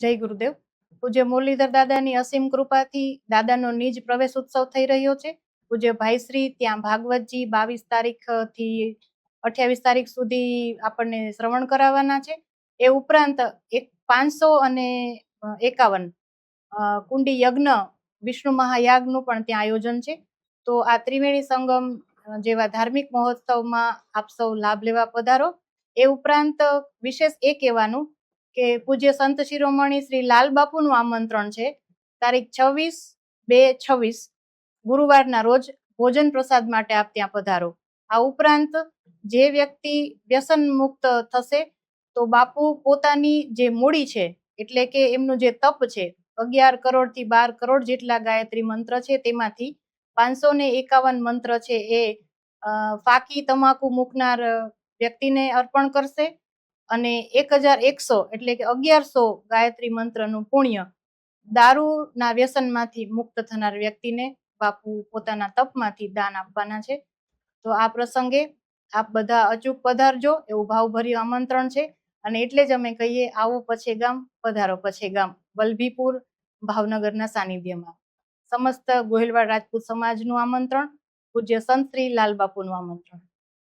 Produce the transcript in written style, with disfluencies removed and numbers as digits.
જય ગુરુદેવ. પૂજ્ય મુરલીધર દાદાની અસીમ કૃપાથી દાદાનો નિજ પ્રવેશ ઉત્સવ થઈ રહ્યો છે. પૂજ્ય ભાઈશ્રી ત્યાં ભાગવતજી 22 તારીખથી 28 તારીખ સુધી આપણને શ્રવણ કરાવવાના છે. એ ઉપરાંત 551 કુંડી યજ્ઞ વિષ્ણુ મહાયાગનું પણ ત્યાં આયોજન છે. તો આ ત્રિવેણી સંગમ જેવા ધાર્મિક મહોત્સવમાં આપ સૌ લાભ લેવા પધારો. એ ઉપરાંત વિશેષ એ કહેવાનું કે પૂજ્ય સંત શિરોમણી શ્રી લાલ બાપુનું આમંત્રણ છે. તારીખ 26/2/26 ગુરુવારના રોજ ભોજન પ્રસાદ માટે આપ ત્યાં પધારો. આ ઉપરાંત જે વ્યક્તિ વ્યસન મુક્ત થશે તો બાપુ પોતાની જે મૂડી છે એટલે કે એમનું જે તપ છે 11 કરોડથી 12 કરોડ જેટલા ગાયત્રી મંત્ર છે તેમાંથી 551 મંત્ર છે એ ફાકી તમાકુ મૂકનાર વ્યક્તિને અર્પણ કરશે અને 1100 એટલે કે 1100 ગાયત્રી મંત્રનું પુણ્ય દારૂના વ્યસનમાંથી મુક્ત થનાર વ્યક્તિને બાપુ પોતાના તપમાંથી દાન આપવાના છે. તો આ પ્રસંગે આપ બધા અચૂક પધારજો એવું ભાવભર્યું આમંત્રણ છે. અને એટલે જ અમે કહીએ આવો પછે ગામ, પધારો પછે ગામ, વલભીપુર ભાવનગરના સાનિધ્યમાં. સમસ્ત ગોહિલવાડ રાજપૂત સમાજનું આમંત્રણ, પૂજ્ય સંત શ્રી લાલ બાપુનું આમંત્રણ.